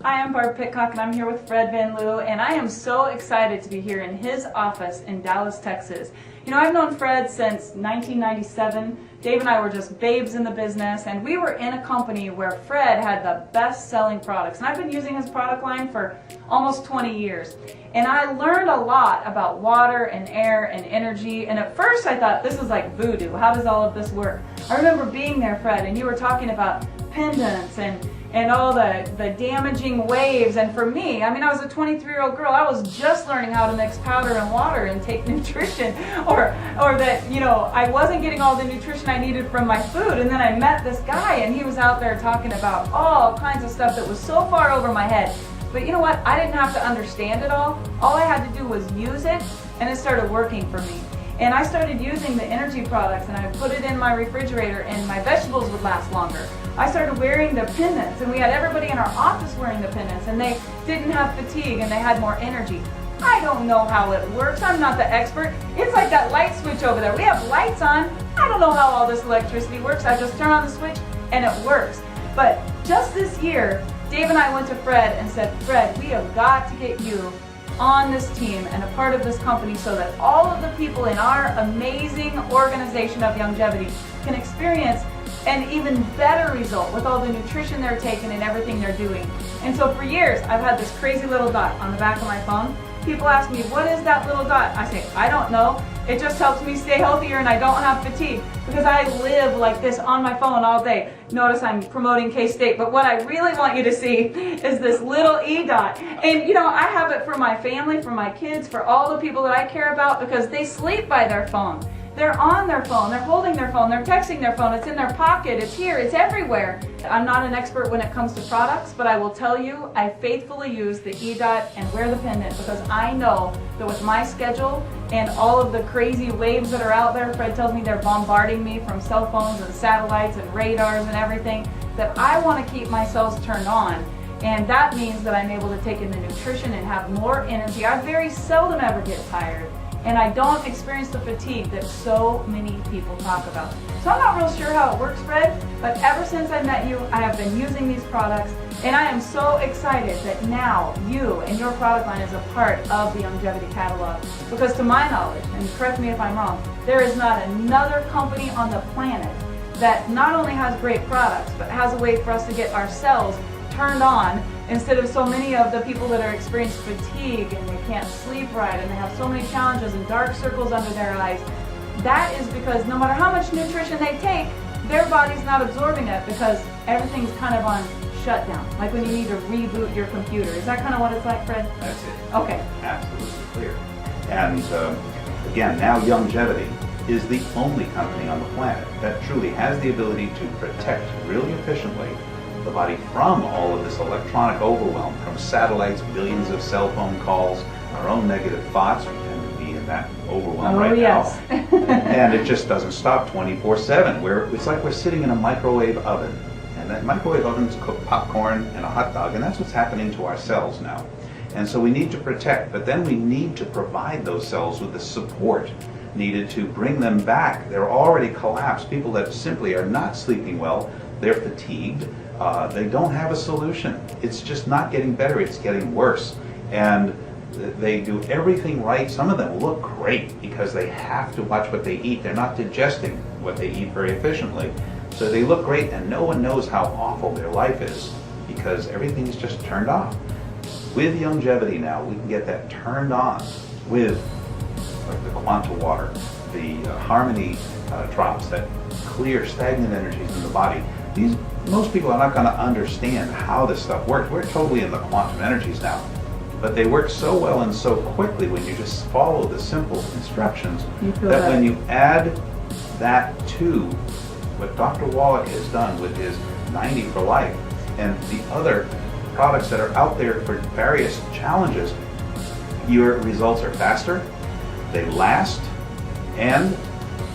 Hi, I'm Barb Pitcock, and I'm here with Fred Van Loo, and I am so excited to be here in his office in Dallas, Texas. You know, I've known Fred since 1997. Dave and I were just babes in the business, and we were in a company where Fred had the best-selling products, and I've been using his product line for almost 20 years. And I learned a lot about water and air and energy, and at first I thought this was like voodoo. How does all of this work? I remember being there, Fred, and you were talking about pendants and all the damaging waves. And for me, I mean, I was a 23-year-old girl. I was just learning how to mix powder and water and take nutrition, or that, you know, I wasn't getting all the nutrition I needed from my food. And then I met this guy, and he was out there talking about all kinds of stuff that was so far over my head. But you know what? I didn't have to understand it all. All I had to do was use it, and it started working for me. And I started using the energy products, and I put it in my refrigerator, and my vegetables would last longer. I started wearing the pendants, and we had everybody in our office wearing the pendants, and they didn't have fatigue, and they had more energy. I don't know how it works. I'm not the expert. It's like that light switch over there. We have lights on. I don't know how all this electricity works. I just turn on the switch, and it works. But just this year, Dave and I went to Fred and said, Fred, we have got to get you on this team and a part of this company so that all of the people in our amazing organization of Youngevity can experience an even better result with all the nutrition they're taking and everything they're doing. And so for years, I've had this crazy little dot on the back of my phone. People ask me, what is that little dot? I say, I don't know. It just helps me stay healthier and I don't have fatigue because I live like this on my phone all day. Notice I'm promoting K-State, but what I really want you to see is this little E dot. And you know, I have it for my family, for my kids, for all the people that I care about because they sleep by their phone. They're on their phone, they're holding their phone, they're texting their phone, it's in their pocket, it's here, it's everywhere. I'm not an expert when it comes to products, but I will tell you, I faithfully use the E-Dot and wear the pendant because I know that with my schedule and all of the crazy waves that are out there, Fred tells me they're bombarding me from cell phones and satellites and radars and everything, that I want to keep my cells turned on. And that means that I'm able to take in the nutrition and have more energy. I very seldom ever get tired. And I don't experience the fatigue that so many people talk about. So I'm not real sure how it works, Fred, but ever since I met you, I have been using these products, and I am so excited that now you and your product line is a part of the Youngevity catalog. Because to my knowledge, and correct me if I'm wrong, there is not another company on the planet that not only has great products, but has a way for us to get our cells turned on instead of so many of the people that are experiencing fatigue and they can't sleep right and they have so many challenges and dark circles under their eyes. That is because no matter how much nutrition they take, their body's not absorbing it because everything's kind of on shutdown, like when you need to reboot your computer. Is that kind of what it's like, Fred? That's it. Okay. Absolutely clear. And again, now Youngevity is the only company on the planet that truly has the ability to protect really efficiently the body from all of this electronic overwhelm, from satellites, billions of cell phone calls, our own negative thoughts. We tend to be in that overwhelm now. And it just doesn't stop 24/7. It's like we're sitting in a microwave oven. And that microwave ovens cook popcorn and a hot dog, and that's what's happening to our cells now. And so we need to protect, but then we need to provide those cells with the support needed to bring them back. They're already collapsed. People that simply are not sleeping well, they're fatigued. They don't have a solution. It's just not getting better, it's getting worse. And they do everything right. Some of them look great because they have to watch what they eat. They're not digesting what they eat very efficiently. So they look great and no one knows how awful their life is because everything is just turned off. With Youngevity now, we can get that turned on with like the Quanta water, the Harmony drops that clear stagnant energies in the body. Most people are not going to understand how this stuff works. We're totally in the quantum energies now. But they work so well and so quickly when you just follow the simple instructions that when you add that to what Dr. Wallach has done with his 90 for life and the other products that are out there for various challenges, your results are faster, they last, and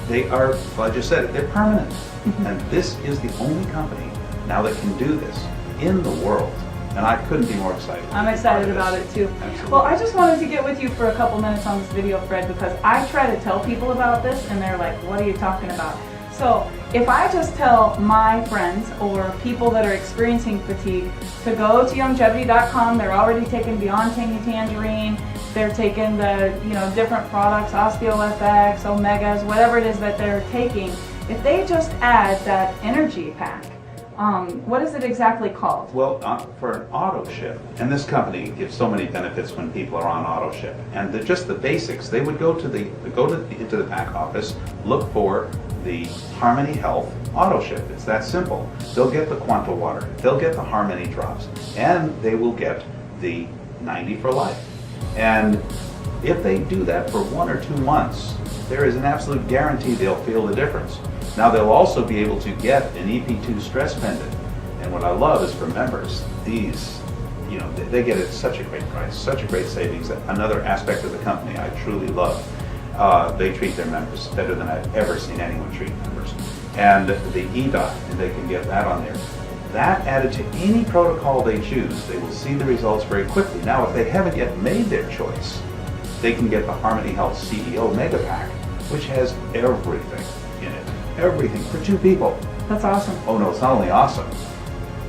they are, well, I just said it, they're permanent. And this is the only company now that can do this in the world. And I couldn't be more excited. I'm excited about it too. Absolutely. Well, I just wanted to get with you for a couple minutes on this video, Fred, because I try to tell people about this and they're like, what are you talking about? So if I just tell my friends or people that are experiencing fatigue to go to Youngevity.com, they're already taking Beyond Tangy Tangerine, they're taking the different products, OsteoFX, Omegas, whatever it is that they're taking. If they just add that energy pack, what is it exactly called? Well, for an auto ship, and this company gives so many benefits when people are on auto ship, and just the basics, they would go into the back office, look for the Harmony Health auto ship. It's that simple. They'll get the Quanta water, they'll get the Harmony drops, and they will get the 90 for life. And if they do that for 1 or 2 months, there is an absolute guarantee they'll feel the difference. Now they'll also be able to get an EP2 stress pendant. And what I love is for members, these, they get it at such a great price, such a great savings. Another aspect of the company I truly love. They treat their members better than I've ever seen anyone treat members. And the EDOT, and they can get that on there. That added to any protocol they choose, they will see the results very quickly. Now, if they haven't yet made their choice, they can get the Harmony Health CEO Mega Pack, which has everything in it. Everything for 2 people. That's awesome. Oh no, it's not only awesome.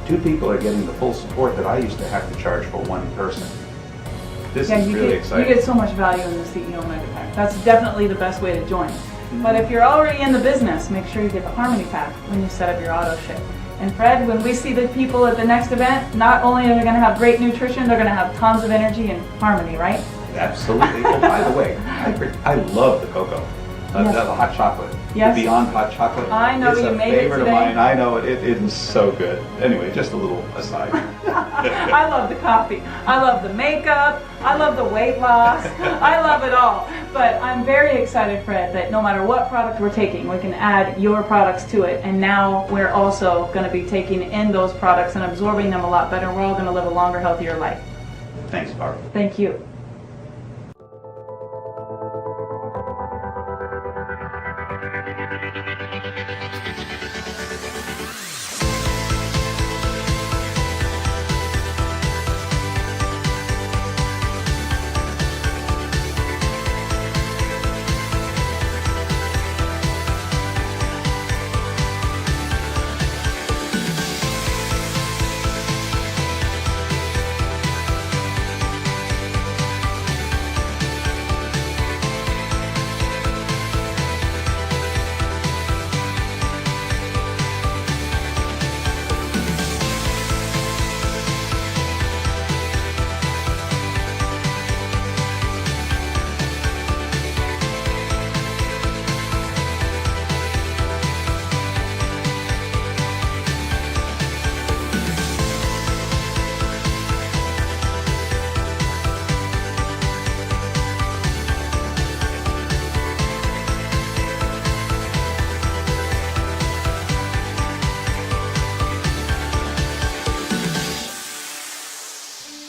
2 people are getting the full support that I used to have to charge for 1 person. This is really exciting. You get so much value in the CEO Mega Pack. That's definitely the best way to join. But if you're already in the business, make sure you get the Harmony Pack when you set up your auto ship. And Fred, when we see the people at the next event, not only are they going to have great nutrition, they're going to have tons of energy and harmony, right? Absolutely. Oh, by the way, I love the cocoa. Yes. The hot chocolate. Yes. The Beyond Hot Chocolate. I know it's you a made it favorite today. of mine. I know it is so good. Anyway, just a little aside. I love the coffee. I love the makeup. I love the weight loss. I love it all. But I'm very excited, Fred, that no matter what product we're taking, we can add your products to it. And now we're also going to be taking in those products and absorbing them a lot better. We're all going to live a longer, healthier life. Thanks, Barbara. Thank you.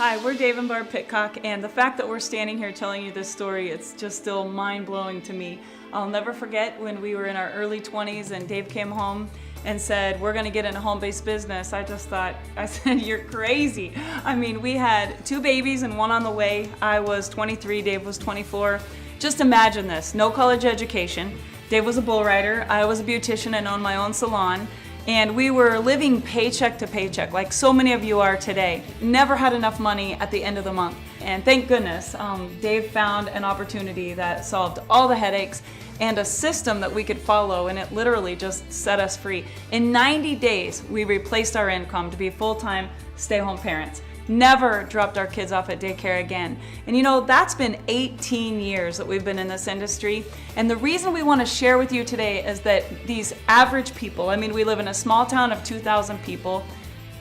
Hi, we're Dave and Barb Pitcock, and the fact that we're standing here telling you this story, it's just still mind-blowing to me. I'll never forget when we were in our early 20s and Dave came home and said, we're gonna get in a home-based business. I said, you're crazy. I mean, we had 2 babies and 1 on the way. I was 23, Dave was 24. Just imagine this, no college education. Dave was a bull rider, I was a beautician and owned my own salon. And we were living paycheck to paycheck, like so many of you are today. Never had enough money at the end of the month. And thank goodness, Dave found an opportunity that solved all the headaches and a system that we could follow, and it literally just set us free. In 90 days, we replaced our income to be full-time stay-home parents. Never dropped our kids off at daycare again. And you know, that's been 18 years that we've been in this industry. And the reason we want to share with you today is that these average people, I mean, we live in a small town of 2,000 people,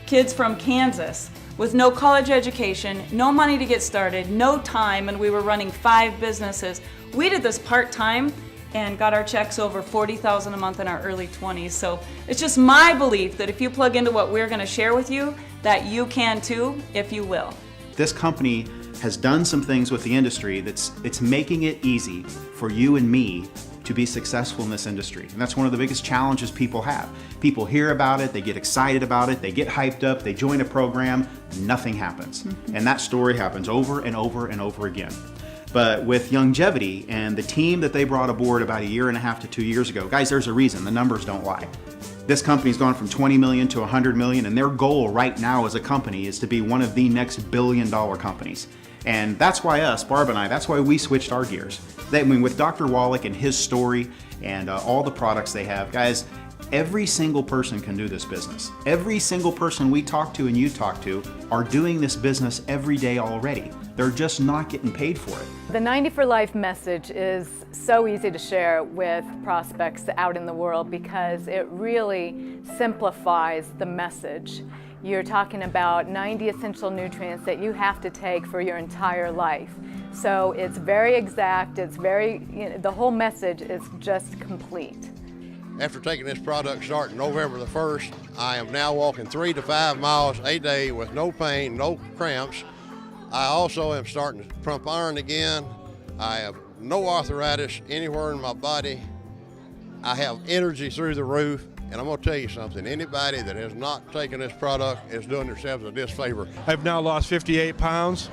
kids from Kansas with no college education, no money to get started, no time, and we were running 5 businesses. We did this part-time and got our checks over $40,000 a month in our early 20s. So it's just my belief that if you plug into what we're going to share with you, that you can too, if you will. This company has done some things with the industry it's making it easy for you and me to be successful in this industry. And that's one of the biggest challenges people have. People hear about it, they get excited about it, they get hyped up, they join a program, nothing happens. And that story happens over and over and over again. But with Youngevity and the team that they brought aboard about 1.5 to 2 years ago, guys, there's a reason. The numbers don't lie. This company's gone from 20 million to 100 million, and their goal right now as a company is to be one of the next billion-dollar companies. And that's why Barb and I, that's why we switched our gears. With Dr. Wallach and his story and all the products they have, guys, every single person can do this business. Every single person we talk to and you talk to are doing this business every day already. They're just not getting paid for it. The 90 for Life message is so easy to share with prospects out in the world because it really simplifies the message. You're talking about 90 essential nutrients that you have to take for your entire life. So it's very exact, it's very, the whole message is just complete. After taking this product starting November the 1st, I am now walking 3 to 5 miles a day with no pain, no cramps. I also am starting to pump iron again. I have no arthritis anywhere in my body. I have energy through the roof. And I'm going to tell you something, anybody that has not taken this product is doing themselves a disfavor. I've now lost 58 pounds.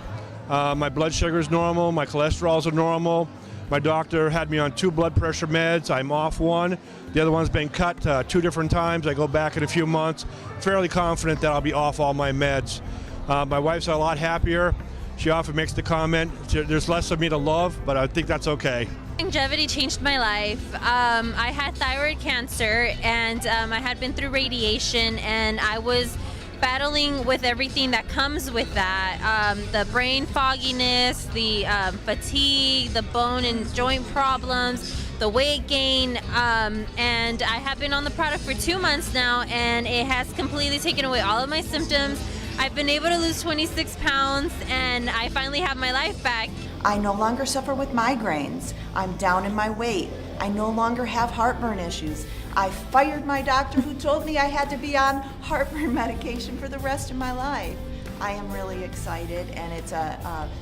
My blood sugar is normal, my cholesterols are normal. My doctor had me on 2 blood pressure meds. I'm off one. The other one's been cut 2 different times. I go back in a few months. Fairly confident that I'll be off all my meds. My wife's a lot happier. She often makes the comment, there's less of me to love, but I think that's okay. Youngevity changed my life. I had thyroid cancer and I had been through radiation and I was battling with everything that comes with that. The brain fogginess, the fatigue, the bone and joint problems, the weight gain, and I have been on the product for 2 months now and it has completely taken away all of my symptoms. I've been able to lose 26 pounds and I finally have my life back. I no longer suffer with migraines. I'm down in my weight. I no longer have heartburn issues. I fired my doctor who told me I had to be on heartburn medication for the rest of my life. I am really excited, and it's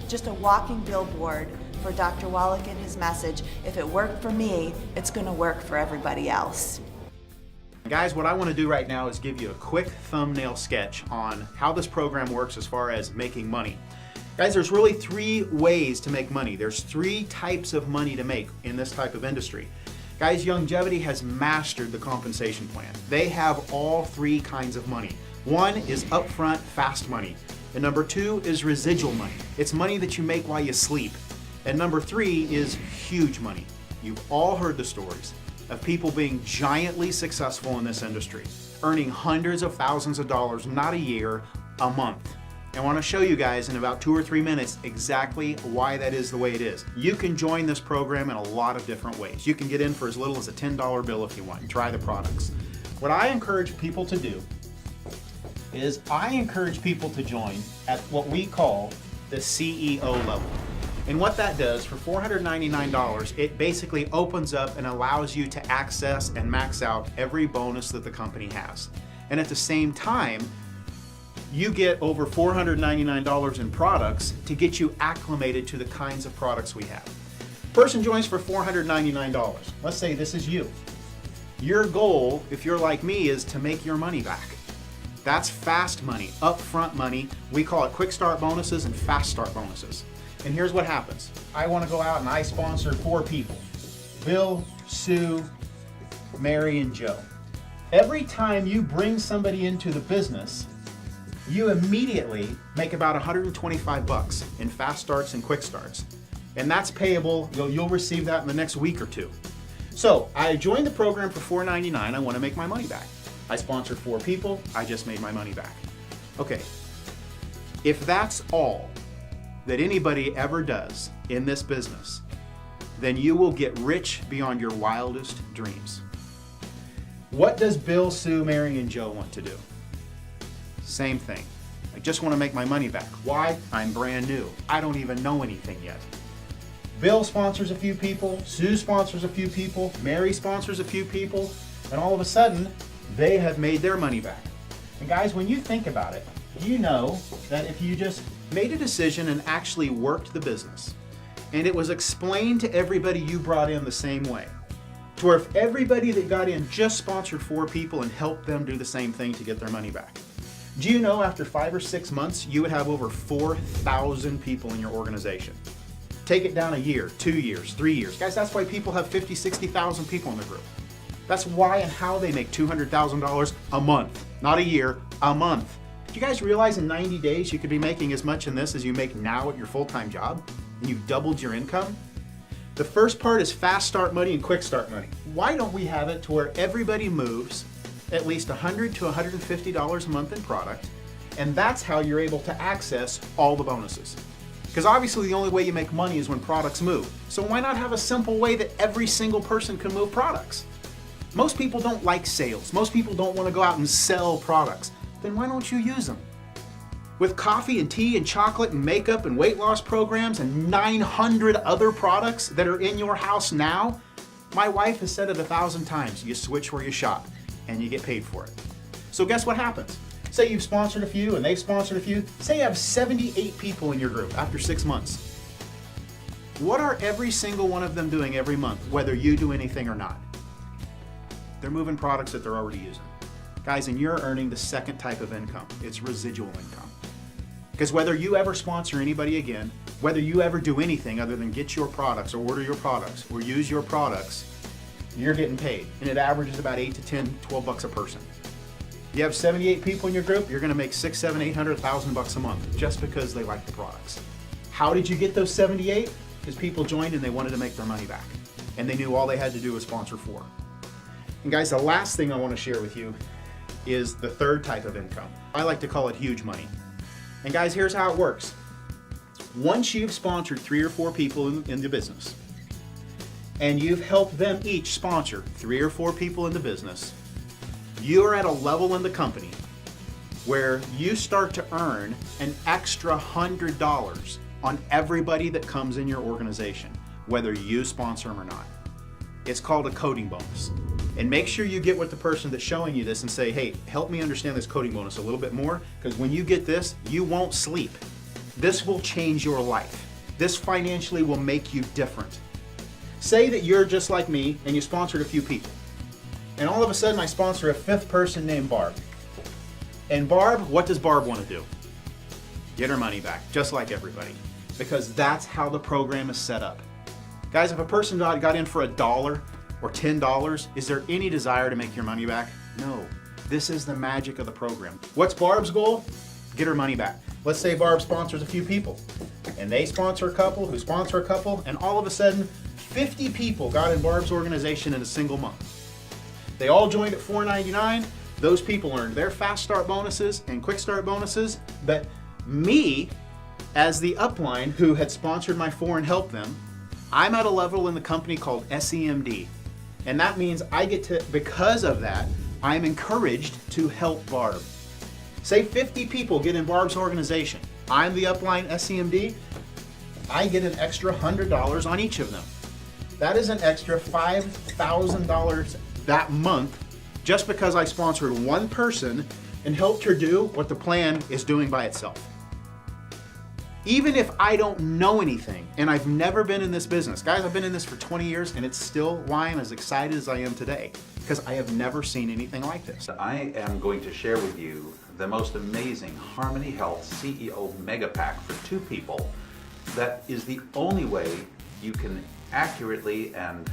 just a walking billboard for Dr. Wallach and his message. If it worked for me, it's going to work for everybody else. Guys, what I want to do right now is give you a quick thumbnail sketch on how this program works as far as making money. Guys, there's really 3 ways to make money. There's 3 types of money to make in this type of industry. Guys, Youngevity has mastered the compensation plan. They have all 3 kinds of money. 1 is upfront, fast money. And number 2 is residual money. It's money that you make while you sleep. And number 3 is huge money. You've all heard the stories of people being giantly successful in this industry, earning hundreds of thousands of dollars, not a year, a month. I want to show you guys in about 2 or 3 minutes exactly why that is the way it is. You can join this program in a lot of different ways. You can get in for as little as a $10 bill if you want and try the products. What I encourage people to do is I encourage people to join at what we call the CEO level. And what that does for $499, it basically opens up and allows you to access and max out every bonus that the company has. And at the same time, you get over $499 in products to get you acclimated to the kinds of products we have. Person joins for $499. Let's say this is you. Your goal, if you're like me, is to make your money back. That's fast money, upfront money. We call it quick start bonuses and fast start bonuses. And here's what happens. I want to go out and I sponsor 4 people. Bill, Sue, Mary, and Joe. Every time you bring somebody into the business, you immediately make about $125 in fast starts and quick starts. And that's payable, you'll receive that in the next week or 2. So I joined the program for $499, I want to make my money back. I sponsored 4 people, I just made my money back. Okay, if that's all that anybody ever does in this business, then you will get rich beyond your wildest dreams. What does Bill, Sue, Mary, and Joe want to do? Same thing. I just want to make my money back. Why? I'm brand new. I don't even know anything yet. Bill sponsors a few people, Sue sponsors a few people, Mary sponsors a few people, and all of a sudden, they have made their money back. And guys, when you think about it, do you know that if you just made a decision and actually worked the business, and it was explained to everybody you brought in the same way, to where if everybody that got in just sponsored 4 people and helped them do the same thing to get their money back, do you know after 5 or 6 months, you would have over 4,000 people in your organization? Take it down a year, 2 years, 3 years. Guys, that's why people have 50, 60,000 people in the group. That's why and how they make $200,000 a month, not a year, a month. Do you guys realize in 90 days you could be making as much in this as you make now at your full-time job? And you've doubled your income? The first part is fast start money and quick start money. Why don't we have it to where everybody moves at least $100 to $150 a month in product, and that's how you're able to access all the bonuses. Because obviously the only way you make money is when products move. So why not have a simple way that every single person can move products? Most people don't like sales. Most people don't want to go out and sell products. Then why don't you use them? With coffee and tea and chocolate and makeup and weight loss programs and 900 other products that are in your house now, my wife has said it 1,000 times, you switch where you shop and you get paid for it. So guess what happens? Say you've sponsored a few and they've sponsored a few. Say you have 78 people in your group after 6 months. What are every single one of them doing every month, whether you do anything or not? They're moving products that they're already using. Guys, and you're earning the second type of income. It's residual income. Because whether you ever sponsor anybody again, whether you ever do anything other than get your products or order your products or use your products, you're getting paid. And it averages about 8 to 10, 12 bucks a person. You have 78 people in your group, you're gonna make 6, 7, 800,000 bucks a month just because they like the products. How did you get those 78? Because people joined and they wanted to make their money back. And they knew all they had to do was sponsor 4. And guys, the last thing I want to share with you is the third type of income. I like to call it huge money. And guys, here's how it works. Once you've sponsored 3 or 4 people in the business, and you've helped them each sponsor 3 or 4 people in the business, you are at a level in the company where you start to earn an extra $100 on everybody that comes in your organization, whether you sponsor them or not. It's called a coding bonus. And make sure you get with the person that's showing you this and say, hey, help me understand this coding bonus a little bit more, because when you get this, you won't sleep. This will change your life. This financially will make you different. Say that you're just like me and you sponsored a few people. And all of a sudden I sponsor a 5th person named Barb. And Barb, what does Barb want to do? Get her money back, just like everybody. Because that's how the program is set up. Guys, if a person got in for $1 or $10, is there any desire to make your money back? No. This is the magic of the program. What's Barb's goal? Get her money back. Let's say Barb sponsors a few people, and they sponsor a couple, who sponsor a couple, and all of a sudden, 50 people got in Barb's organization in a single month. They all joined at $4.99. Those people earned their fast start bonuses and quick start bonuses, but me, as the upline who had sponsored my 4 and helped them, I'm at a level in the company called SEMD. And that means I get to, because of that, I'm encouraged to help Barb. Say 50 people get in Barb's organization. I'm the upline SEMD. I get an extra $100 on each of them. That is an extra $5,000 that month just because I sponsored one person and helped her do what the plan is doing by itself. Even if I don't know anything, and I've never been in this business. Guys, I've been in this for 20 years, and it's still why I'm as excited as I am today, because I have never seen anything like this. I am going to share with you the most amazing Harmony Health CEO Mega Pack for 2 people. That is the only way you can accurately and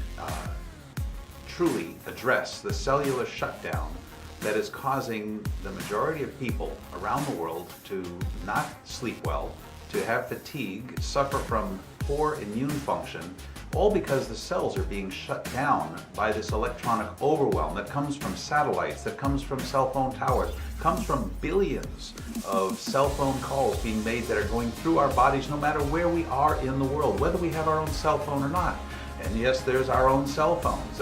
truly address the cellular shutdown that is causing the majority of people around the world to not sleep well, to have fatigue, suffer from poor immune function, all because the cells are being shut down by this electronic overwhelm that comes from satellites, that comes from cell phone towers, comes from billions of cell phone calls being made that are going through our bodies no matter where we are in the world, whether we have our own cell phone or not. And yes, there's our own cell phones,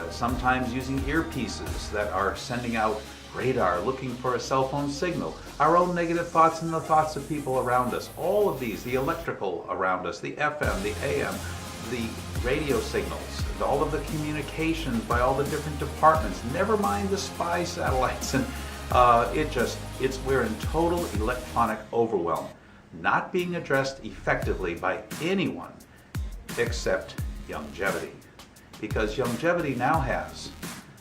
sometimes using earpieces that are sending out radar, looking for a cell phone signal, our own negative thoughts and the thoughts of people around us. All of these, the electrical around us, the FM, the AM, the radio signals, all of the communications by all the different departments, never mind the spy satellites. And we're in total electronic overwhelm, not being addressed effectively by anyone except Youngevity. Because Youngevity now has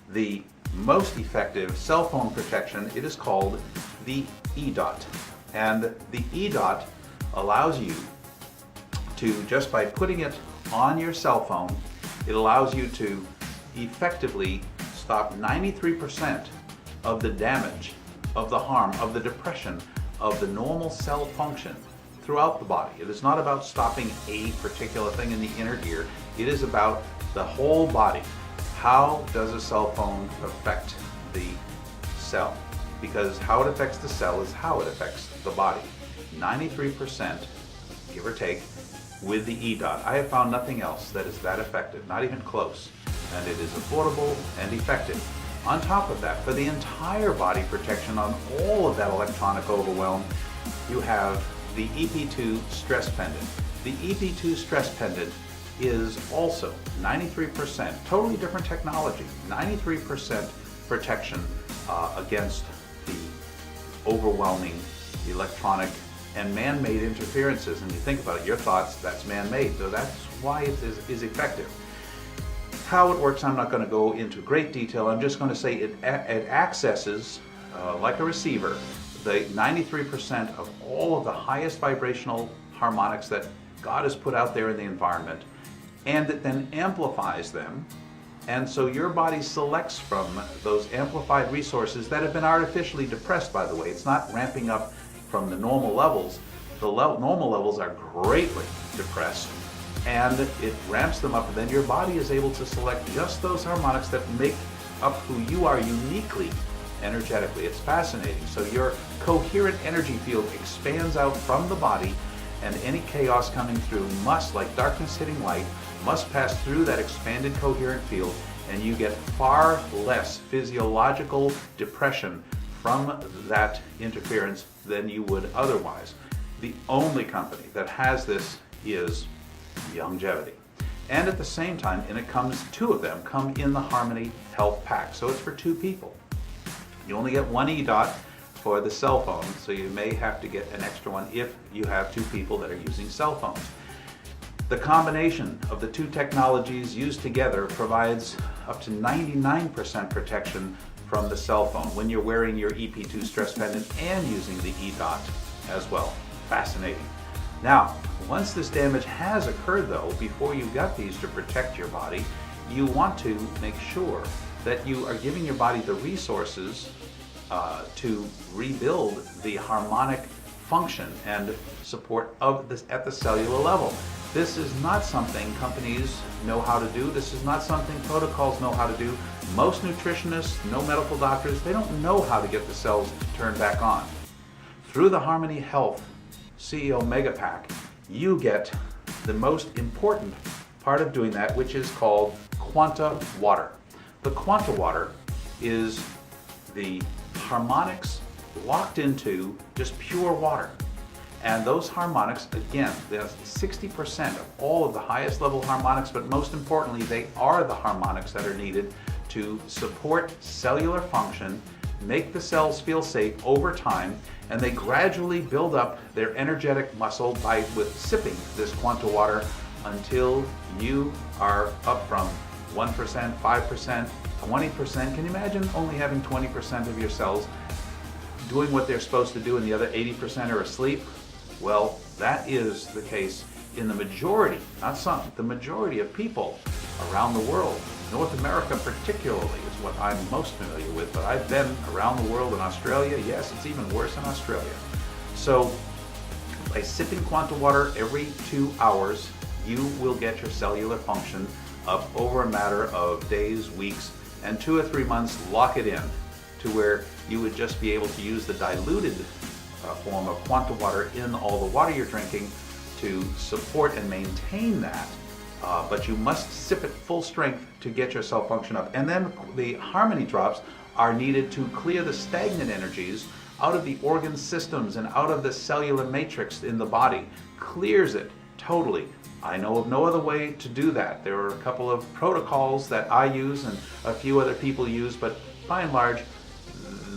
the most effective cell phone protection. It is called the eDot. And the eDot allows you to, just by putting it on your cell phone, it allows you to effectively stop 93% of the damage, of the harm, of the depression, of the normal cell function throughout the body. It is not about stopping a particular thing in the inner ear. It is about the whole body. How does a cell phone affect the cell? Because how it affects the cell is how it affects the body. 93%, give or take, with the E-dot. I have found nothing else that is that effective, not even close. And it is affordable and effective. On top of that, for the entire body protection on all of that electronic overwhelm, you have the EP2 stress pendant. The EP2 stress pendant is also 93%, totally different technology, 93% protection against the overwhelming electronic and man-made interferences. And you think about it, your thoughts, that's man-made, so that's why it is effective. How it works, I'm not going to go into great detail. I'm just going to say it accesses, like a receiver, the 93% of all of the highest vibrational harmonics that God has put out there in the environment, and it then amplifies them. And so your body selects from those amplified resources that have been artificially depressed, by the way. It's not ramping up from the normal levels. The normal levels are greatly depressed, and it ramps them up, and then your body is able to select just those harmonics that make up who you are uniquely energetically. It's fascinating. So your coherent energy field expands out from the body, and any chaos coming through must, like darkness hitting light, must pass through that expanded coherent field, and you get far less physiological depression from that interference than you would otherwise. The only company that has this is Youngevity. And at the same time, and it comes, two of them come in the Harmony Health Pack. So it's for two people. You only get one E-dot for the cell phone, so you may have to get an extra one if you have two people that are using cell phones. The combination of the two technologies used together provides up to 99% protection from the cell phone when you're wearing your EP2 stress pendant and using the E-dot as well. Fascinating. Now, once this damage has occurred though, before you got these to protect your body, you want to make sure that you are giving your body the resources to rebuild the harmonic function and support of this at the cellular level. This is not something companies know how to do. This is not something protocols know how to do. Most nutritionists, no medical doctors, they don't know how to get the cells to turn back on. Through the Harmony Health CEO Mega Pack, you get the most important part of doing that, which is called Quanta Water. The Quanta Water is the harmonics locked into just pure water. And those harmonics, again, there's 60% of all of the highest level harmonics, but most importantly, they are the harmonics that are needed to support cellular function, make the cells feel safe over time, and they gradually build up their energetic muscle with sipping this Quanta Water until you are up from 1%, 5%, 20%. Can you imagine only having 20% of your cells doing what they're supposed to do and the other 80% are asleep? Well, that is the case in the majority, not some, the majority of people around the world. North America particularly is what I'm most familiar with, but I've been around the world in Australia. Yes, it's even worse in Australia. So by sipping Quanta Water every 2 hours, you will get your cellular function up over a matter of days, weeks, and 2 or 3 months, lock it in to where you would just be able to use the diluted form of Quanta Water in all the water you're drinking to support and maintain that. But you must sip it full strength to get your cell function up. And then the Harmony drops are needed to clear the stagnant energies out of the organ systems and out of the cellular matrix in the body. Clears it totally. I know of no other way to do that. There are a couple of protocols that I use and a few other people use, but by and large,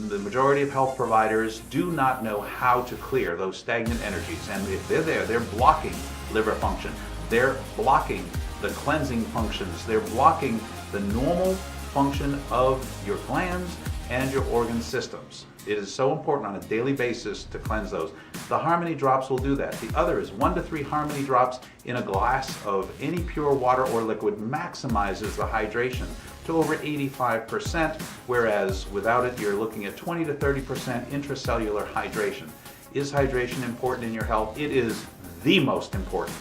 the majority of health providers do not know how to clear those stagnant energies. And if they're there, they're blocking liver function. They're blocking the cleansing functions. They're blocking the normal function of your glands and your organ systems. It is so important on a daily basis to cleanse those. The Harmony drops will do that. The other is 1 to 3 Harmony drops in a glass of any pure water or liquid maximizes the hydration to over 85%, whereas without it you're looking at 20 to 30% intracellular hydration. Is hydration important in your health? It is the most important.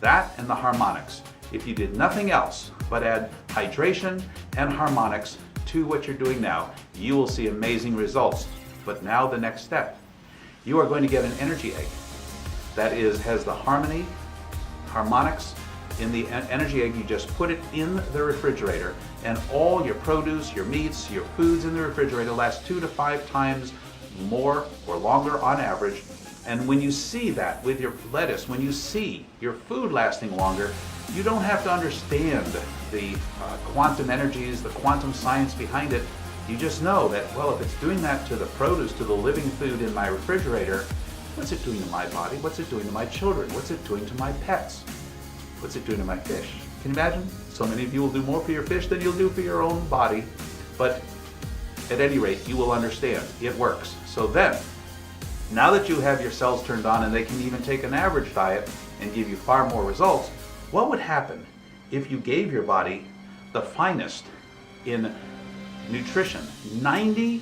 That and the harmonics. If you did nothing else but add hydration and harmonics to what you're doing now, you will see amazing results. But now the next step. You are going to get an energy egg that has the harmonics in the energy egg. You just put it in the refrigerator, and all your produce, your meats, your foods in the refrigerator last 2 to 5 times more or longer on average. And when you see that with your lettuce, when you see your food lasting longer, you don't have to understand the quantum energies, the quantum science behind it. You just know that, well, if it's doing that to the produce, to the living food in my refrigerator, what's it doing to my body? What's it doing to my children? What's it doing to my pets? What's it doing to my fish? Can you imagine? So many of you will do more for your fish than you'll do for your own body. But at any rate, you will understand. It works. So then, now that you have your cells turned on and they can even take an average diet and give you far more results, what would happen if you gave your body the finest in nutrition? 90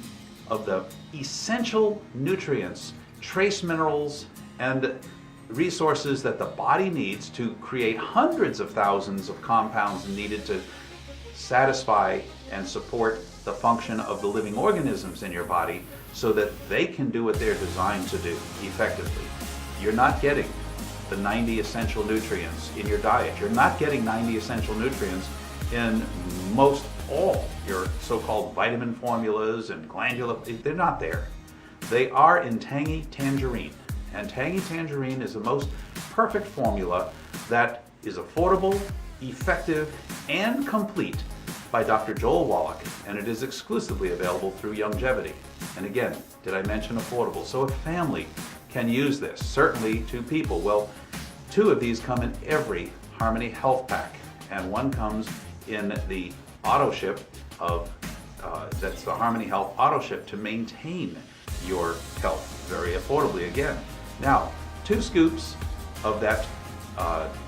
of the essential nutrients, trace minerals, and resources that the body needs to create hundreds of thousands of compounds needed to satisfy and support the function of the living organisms in your body so that they can do what they're designed to do effectively. You're not getting the 90 essential nutrients in your diet. You're not getting 90 essential nutrients in most all your so-called vitamin formulas and glandular. They're not there. They are in Tangy Tangerine. And Tangy Tangerine is the most perfect formula that is affordable, effective, and complete by Dr. Joel Wallach, and it is exclusively available through Youngevity. And again, did I mention affordable? So a family can use this, certainly 2 people. Well, 2 of these come in every Harmony Health Pack, and 1 comes in the auto ship of, that's the Harmony Health auto ship to maintain your health very affordably again. Now, 2 scoops of that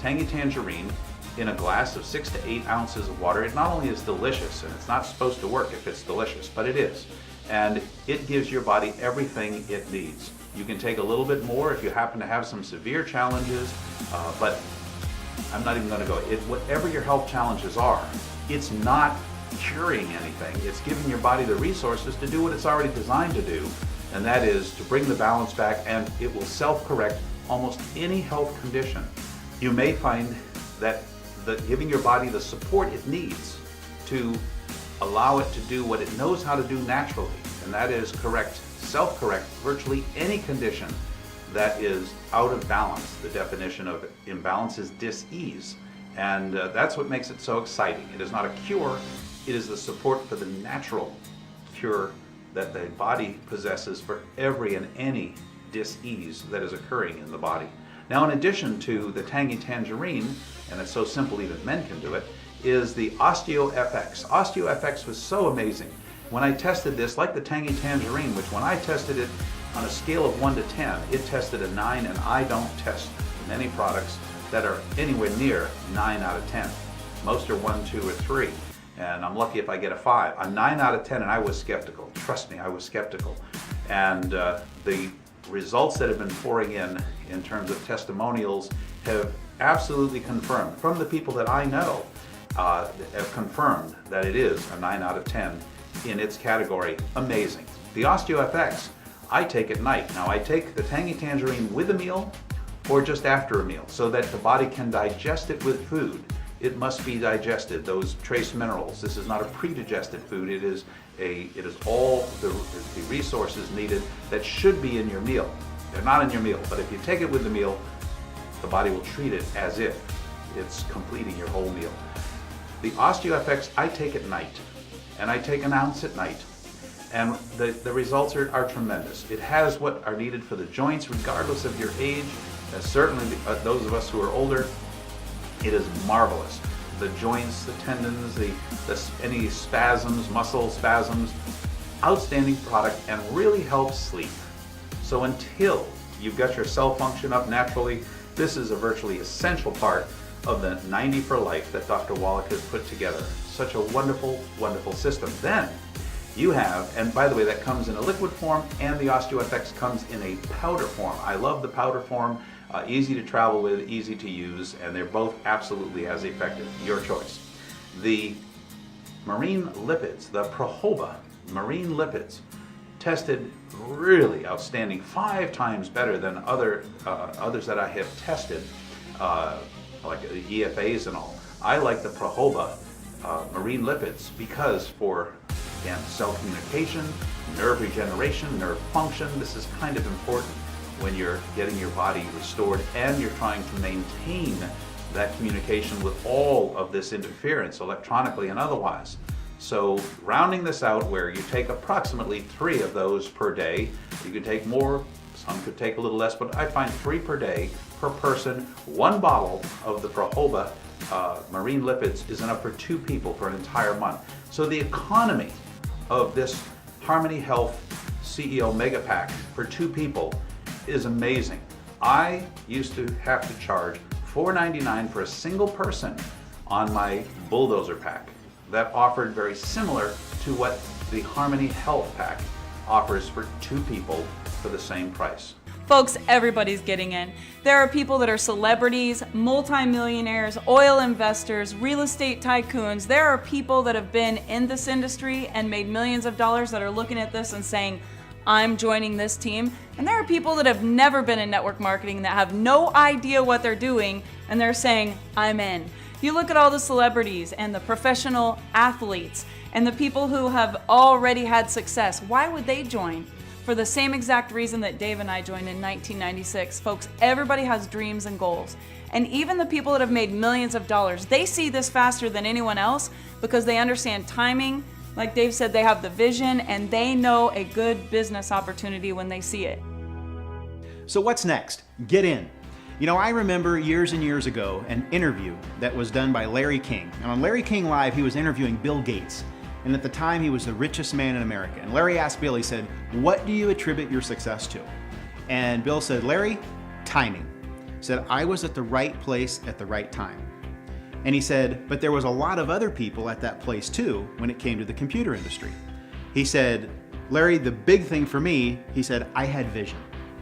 Tangy Tangerine in a glass of 6 to 8 ounces of water. It not only is delicious, and it's not supposed to work if it's delicious, but it is. And it gives your body everything it needs. You can take a little bit more if you happen to have some severe challenges, but I'm not even going to go. Whatever your health challenges are, it's not curing anything. It's giving your body the resources to do what it's already designed to do, and that is to bring the balance back, and it will self-correct almost any health condition. You may find that giving your body the support it needs to allow it to do what it knows how to do naturally, and that is self-correct virtually any condition that is out of balance. The definition of imbalance is dis-ease, and that's what makes it so exciting. It is not a cure, it is the support for the natural cure that the body possesses for every and any dis-ease that is occurring in the body. Now, in addition to the Tangy Tangerine, and it's so simple even men can do it, is the OsteoFX. OsteoFX was so amazing. When I tested this, like the Tangy Tangerine, which when I tested it on a scale of 1 to 10, it tested a 9, and I don't test many products that are anywhere near 9 out of 10. Most are 1, 2, or 3, and I'm lucky if I get a 5. A 9 out of 10, and I was skeptical. Trust me, I was skeptical. And the results that have been pouring in terms of testimonials have absolutely confirmed, from the people that I know, have confirmed that it is a 9 out of 10 in its category. Amazing. The OsteoFX, I take at night. Now, I take the Tangy Tangerine with a meal or just after a meal so that the body can digest it with food. It must be digested, those trace minerals. This is not a pre-digested food. It is all the resources needed that should be in your meal. They're not in your meal, but if you take it with the meal, the body will treat it as if it's completing your whole meal. The OsteoFX I take at night, and I take an ounce at night, and the results are tremendous. It has what are needed for the joints, regardless of your age, and certainly those of us who are older. It is marvelous. The joints, the tendons, any spasms, muscle spasms, outstanding product and really helps sleep. So until you've got your cell function up naturally, this is a virtually essential part of the 90 for life that Dr. Wallach has put together. Such a wonderful, wonderful system. Then you have, and by the way, that comes in a liquid form, and the OsteoFX comes in a powder form. I love the powder form, easy to travel with, easy to use, and they're both absolutely as effective. Your choice. The marine lipids, the Prohoba marine lipids, tested really outstanding, 5 times better than others that I have tested, like the EFAs and all. I like the Prohoba marine lipids because for, again, cell communication, nerve regeneration, nerve function, this is kind of important when you're getting your body restored and you're trying to maintain that communication with all of this interference, electronically and otherwise. So rounding this out, where you take approximately 3 of those per day, you could take more, some could take a little less, but I find 3 per day per person. 1 bottle of the Prohoba marine lipids is enough for 2 people for an entire month. So the economy of this Harmony Health CEO Mega Pack for 2 people is amazing. I used to have to charge $4.99 for a single person on my Bulldozer pack. That offered very similar to what the Harmony Health Pack offers for 2 people for the same price. Folks, everybody's getting in. There are people that are celebrities, multimillionaires, oil investors, real estate tycoons. There are people that have been in this industry and made millions of dollars that are looking at this and saying, I'm joining this team. And there are people that have never been in network marketing that have no idea what they're doing, and they're saying, I'm in. You look at all the celebrities and the professional athletes and the people who have already had success. Why would they join? For the same exact reason that Dave and I joined in 1996. Folks, everybody has dreams and goals. And even the people that have made millions of dollars, they see this faster than anyone else because they understand timing. Like Dave said, they have the vision and they know a good business opportunity when they see it. So what's next? Get in. You know, I remember years and years ago an interview that was done by Larry King. And on Larry King Live, he was interviewing Bill Gates. And at the time, he was the richest man in America. And Larry asked Bill, he said, what do you attribute your success to? And Bill said, Larry, timing. He said, I was at the right place at the right time. And he said, but there was a lot of other people at that place too when it came to the computer industry. He said, Larry, the big thing for me, he said, I had vision.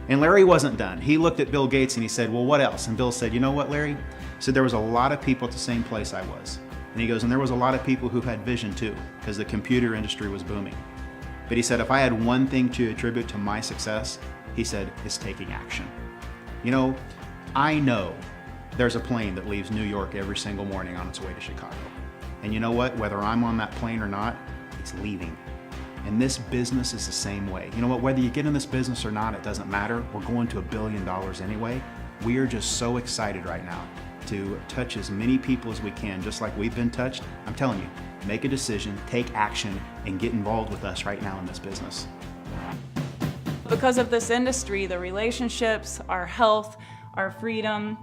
And Larry wasn't done. He looked at Bill Gates and he said, well, what else? And Bill said, you know what, Larry? He said, there was a lot of people at the same place I was. And he goes, and there was a lot of people who had vision too, because the computer industry was booming. But he said, if I had one thing to attribute to my success, he said, it's taking action. You know, I know there's a plane that leaves New York every single morning on its way to Chicago. And you know what? Whether I'm on that plane or not, it's leaving. And this business is the same way. You know what? Whether you get in this business or not, it doesn't matter. We're going to $1 billion anyway. We are just so excited right now to touch as many people as we can, just like we've been touched. I'm telling you, make a decision, take action, and get involved with us right now in this business. Because of this industry, the relationships, our health, our freedom,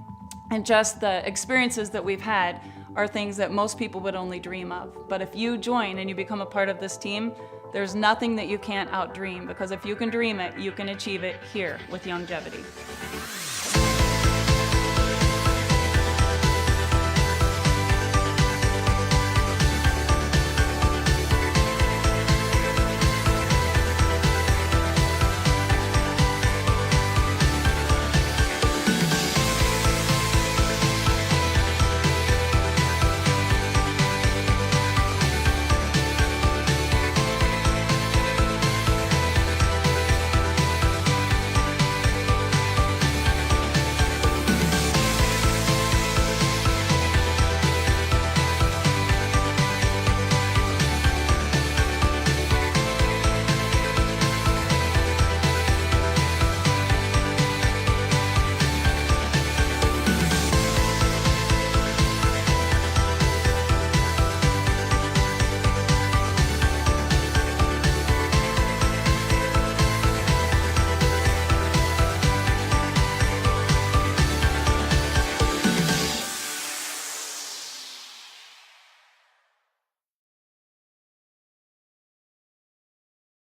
and just the experiences that we've had are things that most people would only dream of. But if you join and you become a part of this team, there's nothing that you can't outdream, because if you can dream it, you can achieve it here with Youngevity.